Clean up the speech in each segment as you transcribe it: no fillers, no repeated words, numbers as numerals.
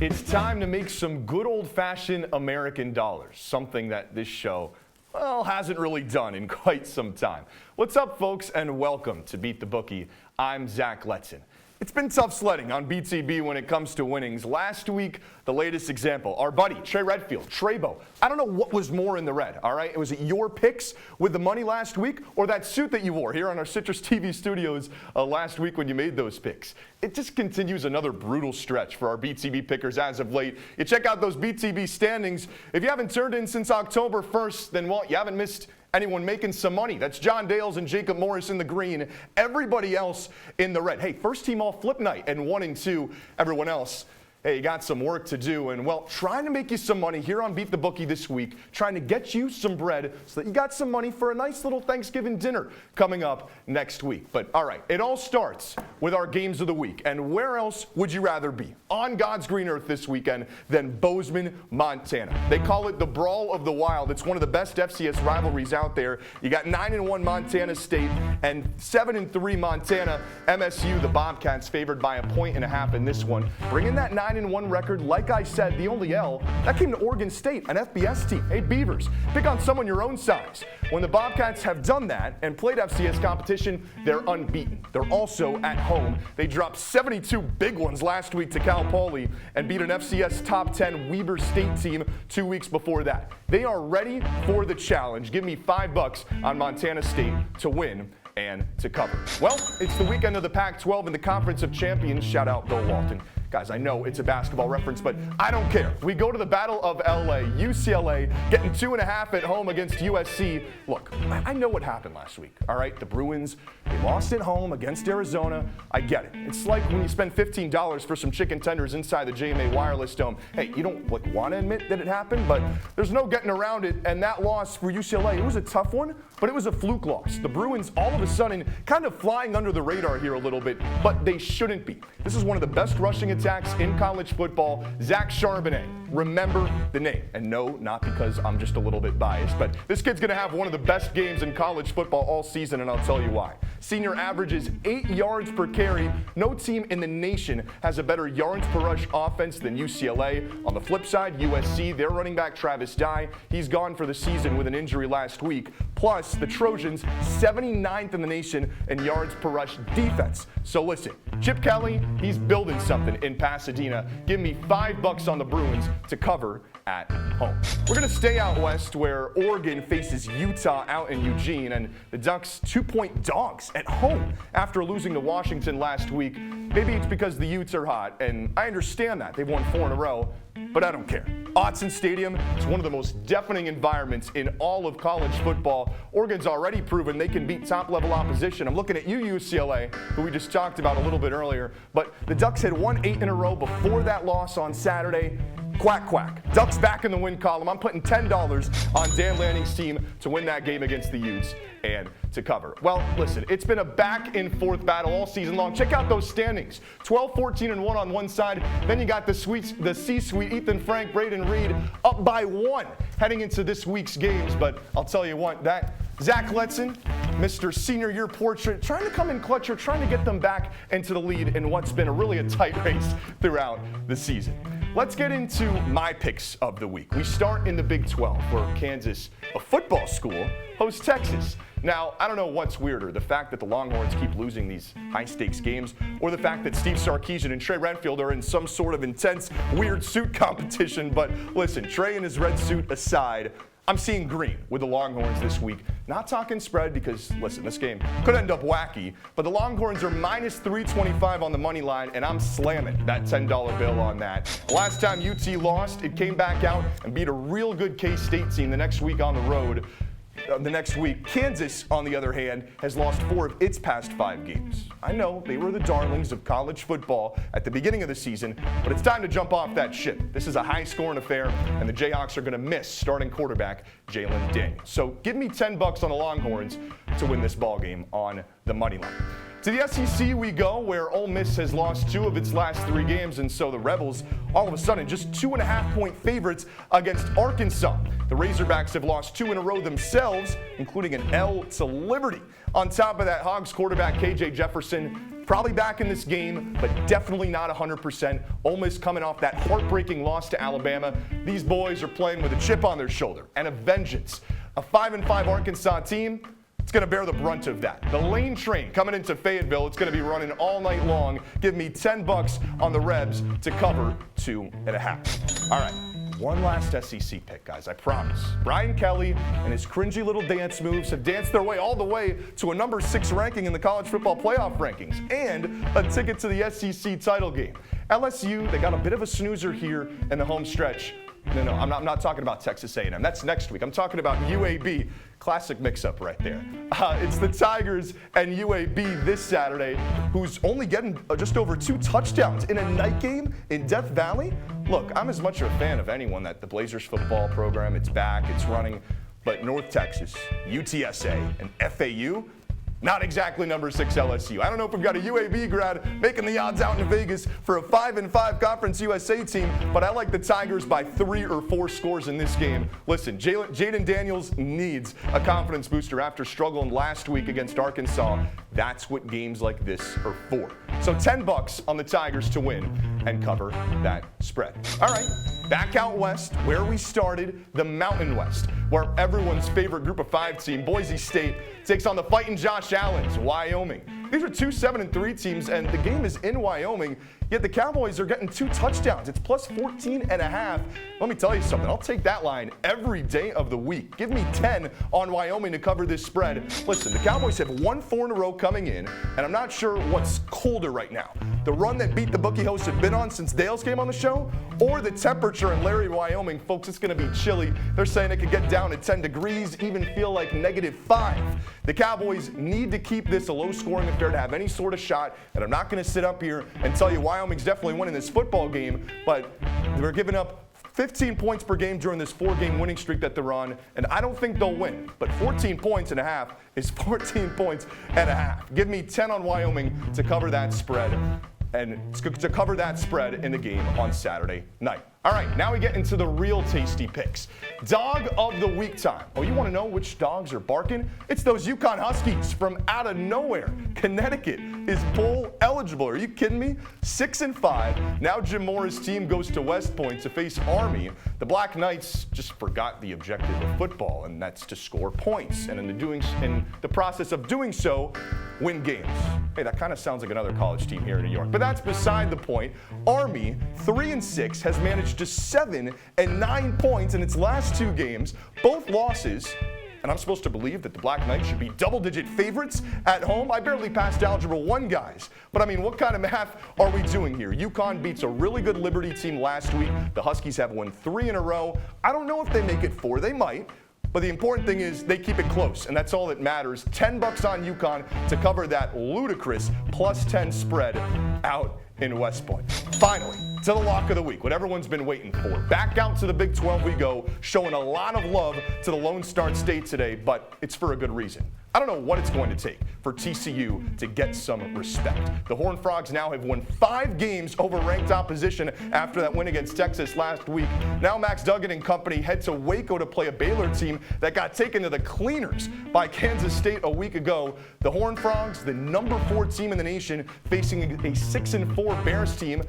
It's time to make some good old-fashioned American dollars, something that this show, well, hasn't really done in quite some time. What's up, folks, and welcome to Beat the Bookie. I'm Zach Letson. It's been tough sledding on BTB when it comes to winnings. Last week, the latest example, our buddy, Trey Redfield, Treybo. I don't know what was more in the red, all right? Was it your picks with the money last week or that suit that you wore here on our CitrusTV studios last week when you made those picks? It just continues another brutal stretch for our BTB pickers as of late. You check out those BTB standings. If you haven't turned in since October 1st, then, well, you haven't missed anyone making some money. That's John Dales and Jacob Morris in the green. Everybody else in the red. Hey, first team all flip night and 1 and 2. Everyone else, hey, you got some work to do. And, well, trying to make you some money here on Beat the Bookie this week, trying to get you some bread so that you got some money for a nice little Thanksgiving dinner coming up next week. But, all right, it all starts with our games of the week. And where else would you rather be on God's green earth this weekend than Bozeman, Montana? They call it the Brawl of the Wild. It's one of the best FCS rivalries out there. You got 9-1 Montana State and 7-3 Montana. MSU, the Bobcats, favored by 1.5 in this one. Bringing that 9-1 record, like I said, the only L, that came to Oregon State, an FBS team. Hey, Beavers, pick on someone your own size. When the Bobcats have done that and played FCS competition, they're unbeaten. They're also at home. They dropped 72 big ones last week to Cal Poly and beat an FCS top 10 Weber State team 2 weeks before that. They are ready for the challenge. Give me $5 on Montana State to win and to cover. Well, it's the weekend of the Pac-12 and the Conference of Champions. Shout out Bill Walton. Guys, I know it's a basketball reference, but I don't care. We go to the Battle of LA, UCLA, getting 2.5 at home against USC. Look, I know what happened last week, all right? The Bruins, they lost at home against Arizona. I get it. It's like when you spend $15 for some chicken tenders inside the JMA Wireless Dome. Hey, you don't want to admit that it happened, but there's no getting around it. And that loss for UCLA, it was a tough one, but it was a fluke loss. The Bruins, all of a sudden, kind of flying under the radar here a little bit, but they shouldn't be. This is one of the best rushing attacks in college football. Zach Charbonnet, remember the name. And no, not because I'm just a little bit biased, but this kid's going to have one of the best games in college football all season, and I'll tell you why. Senior averages 8 yards per carry. No team in the nation has a better yards per rush offense than UCLA. On the flip side, USC, their running back Travis Dye, he's gone for the season with an injury last week. Plus, the Trojans, 79th in the nation in yards per rush defense. So listen, Chip Kelly, he's building something in Pasadena. Give me $5 on the Bruins to cover at home. We're going to stay out west where Oregon faces Utah out in Eugene, and the Ducks 2-point dogs at home after losing to Washington last week. Maybe it's because the Utes are hot, and I understand that. They've won 4 in a row, but I don't care. Autzen Stadium is one of the most deafening environments in all of college football. Oregon's already proven they can beat top-level opposition. I'm looking at you, UCLA, who we just talked about a little bit earlier, but the Ducks had won 8 in a row before that loss on Saturday. Quack, quack. Ducks back in the win column. I'm putting $10 on Dan Lanning's team to win that game against the Utes and to cover. Well, listen, it's been a back-and-forth battle all season long. Check out those standings. 12-14-1 on one side. Then you got the C-suite, Ethan Frank, Braden Reed, up by 1 heading into this week's games. But I'll tell you what, that Zach Letson, Mr. Senior Year Portrait, trying to come in clutch or trying to get them back into the lead in what's been a tight race throughout the season. Let's get into my picks of the week. We start in the Big 12, where Kansas, a football school, hosts Texas. Now, I don't know what's weirder, the fact that the Longhorns keep losing these high-stakes games, or the fact that Steve Sarkisian and Trey Redfield are in some sort of intense, weird suit competition. But listen, Trey and his red suit aside, I'm seeing green with the Longhorns this week. Not talking spread because, listen, this game could end up wacky, but the Longhorns are minus 325 on the money line, and I'm slamming that $10 bill on that. Last time UT lost, it came back out and beat a real good K-State team the next week on the road. Kansas, on the other hand, has lost 4 of its past 5 games. I know they were the darlings of college football at the beginning of the season, but it's time to jump off that ship. This is a high-scoring affair, and the Jayhawks are going to miss starting quarterback Jalen Daniels. So give me $10 on the Longhorns to win this ball game on the money line. To the SEC we go, where Ole Miss has lost 2 of its last 3 games, and so the Rebels, all of a sudden, just 2.5-point favorites against Arkansas. The Razorbacks have lost 2 in a row themselves, including an L to Liberty. On top of that, Hogs quarterback KJ Jefferson probably back in this game, but definitely not 100%. Ole Miss coming off that heartbreaking loss to Alabama. These boys are playing with a chip on their shoulder and a vengeance. A 5-5 Arkansas team, it's going to bear the brunt of that. The Lane train coming into Fayetteville, it's going to be running all night long. Give me $10 on the Rebs to cover 2.5. All right. One last SEC pick, guys, I promise. Brian Kelly and his cringy little dance moves have danced their way all the way to a number 6 ranking in the college football playoff rankings and a ticket to the SEC title game. LSU, they got a bit of a snoozer here in the home stretch. No, I'm not talking about Texas A&M. That's next week. I'm talking about UAB. Classic mix-up right there. It's the Tigers and UAB this Saturday, who's only getting just over 2 touchdowns in a night game in Death Valley. Look, I'm as much a fan of anyone that the Blazers football program, it's back, it's running, but North Texas, UTSA, and FAU, not exactly number 6 LSU. I don't know if we've got a UAB grad making the odds out in Vegas for a 5-5 Conference USA team, but I like the Tigers by 3 or 4 scores in this game. Listen, Jaden Daniels needs a confidence booster after struggling last week against Arkansas. That's what games like this are for. So $10 on the Tigers to win and cover that spread. All right, back out west where we started, the Mountain West, where everyone's favorite group of 5 team, Boise State, takes on the fighting Josh Allen's Wyoming. These are 2 7-3 teams, and the game is in Wyoming, yet the Cowboys are getting 2 touchdowns. It's plus 14.5. Let me tell you something. I'll take that line every day of the week. Give me 10 on Wyoming to cover this spread. Listen, the Cowboys have won 4 in a row coming in, and I'm not sure what's colder right now. The run that Beat the Bookie hosts have been on since Dale's came on the show, or the temperature in Larry, Wyoming. Folks, it's going to be chilly. They're saying it could get down to 10 degrees, even feel like -5. The Cowboys need to keep this a low-scoring affair to have any sort of shot, and I'm not going to sit up here and tell you Wyoming's definitely winning this football game, but they're giving up 15 points per game during this 4-game winning streak that they're on, and I don't think they'll win. But 14 points and a half is 14 points and a half. Give me 10 on Wyoming to cover that spread, and to cover that spread in the game on Saturday night. All right, now we get into the real tasty picks. Dog of the week time. Oh, you want to know which dogs are barking? It's those Yukon Huskies from out of nowhere. Connecticut is bowl eligible. Are you kidding me? 6-5. Now Jim Moore's team goes to West Point to face Army. The Black Knights just forgot the objective of football, and that's to score points. And in the process of doing so, win games. Hey, that kind of sounds like another college team here in New York. But that's beside the point. Army, 3-6, has managed just 7 and 9 points in its last 2 games, both losses. And I'm supposed to believe that the Black Knights should be double-digit favorites at home? I barely passed Algebra 1, guys. But I mean, what kind of math are we doing here? UConn beats a really good Liberty team last week. The Huskies have won 3 in a row. I don't know if they make it 4. They might. But the important thing is they keep it close, and that's all that matters. $10 on UConn to cover that ludicrous +10 spread out in West Point. Finally, to the lock of the week, what everyone's been waiting for. Back out to the Big 12 we go, showing a lot of love to the Lone Star State today, but it's for a good reason. I don't know what it's going to take for TCU to get some respect. The Horned Frogs now have won 5 games over ranked opposition after that win against Texas last week. Now Max Duggan and company head to Waco to play a Baylor team that got taken to the cleaners by Kansas State a week ago. The Horned Frogs, the number 4 team in the nation, facing a 6-4 Bears team,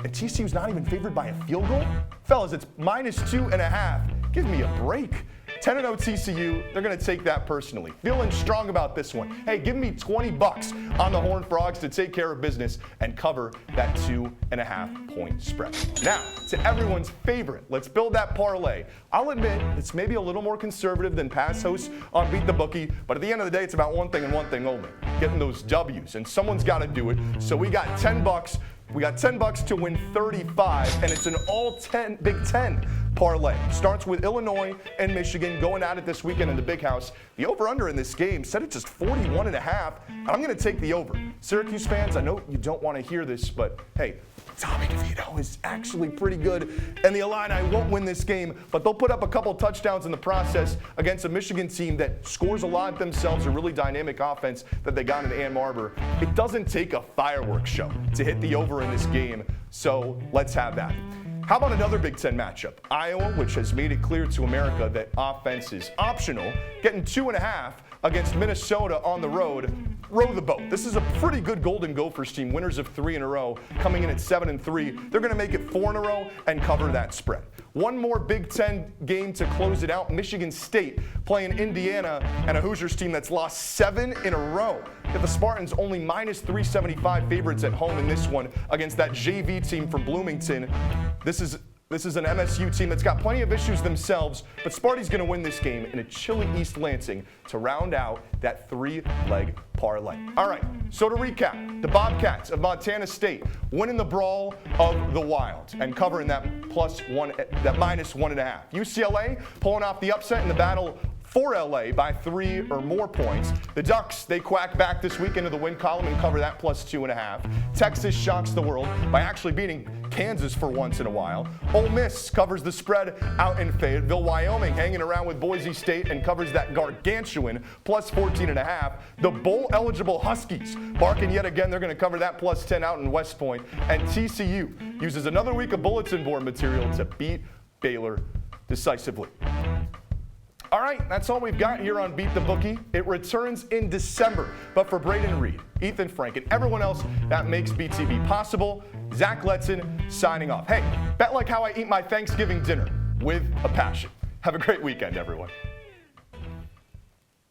and TCU's not even favored by a field goal? Fellas, it's -2.5. Give me a break. 10-0 TCU, they're going to take that personally. Feeling strong about this one. Hey, give me $20 on the Horned Frogs to take care of business and cover that 2.5-point spread. Now, to everyone's favorite, let's build that parlay. I'll admit, it's maybe a little more conservative than past hosts on Beat the Bookie, but at the end of the day, it's about one thing and one thing only, getting those W's, and someone's got to do it. So we got $10. We got $10 to win 35, and it's an all-10 Big Ten parlay. Starts with Illinois and Michigan going at it this weekend in the Big House. The over-under in this game set at just 41.5. I'm going to take the over. Syracuse fans, I know you don't want to hear this, but hey, Tommy DeVito is actually pretty good, and the Illini won't win this game, but they'll put up a couple touchdowns in the process against a Michigan team that scores a lot themselves, a really dynamic offense that they got in Ann Arbor. It doesn't take a fireworks show to hit the over in this game, so let's have that. How about another Big Ten matchup? Iowa, which has made it clear to America that offense is optional, getting 2.5 against Minnesota on the road. Row the boat. This is a pretty good Golden Gophers team, winners of 3 in a row, coming in at 7-3. They're going to make it 4 in a row and cover that spread. One more Big Ten game to close it out. Michigan State playing Indiana and a Hoosiers team that's lost 7 in a row. Yet the Spartans only minus 375 favorites at home in this one against that JV team from Bloomington. This is an MSU team that's got plenty of issues themselves, but Sparty's going to win this game in a chilly East Lansing to round out that 3-leg parlay. All right, so to recap, the Bobcats of Montana State winning the Brawl of the Wild and covering that minus 1.5. UCLA pulling off the upset in the battle for LA by 3 or more points. The Ducks, they quack back this week into the win column and cover that plus 2.5. Texas shocks the world by actually beating Kansas for once in a while. Ole Miss covers the spread out in Fayetteville. Wyoming hanging around with Boise State and covers that gargantuan plus 14.5. The bowl-eligible Huskies barking yet again. They're going to cover that plus 10 out in West Point. And TCU uses another week of bulletin board material to beat Baylor decisively. All right, that's all we've got here on Beat the Bookie. It returns in December. But for Braden Reed, Ethan Frank, and everyone else that makes BTB possible, Zach Letson signing off. Hey, bet like how I eat my Thanksgiving dinner with a passion. Have a great weekend, everyone.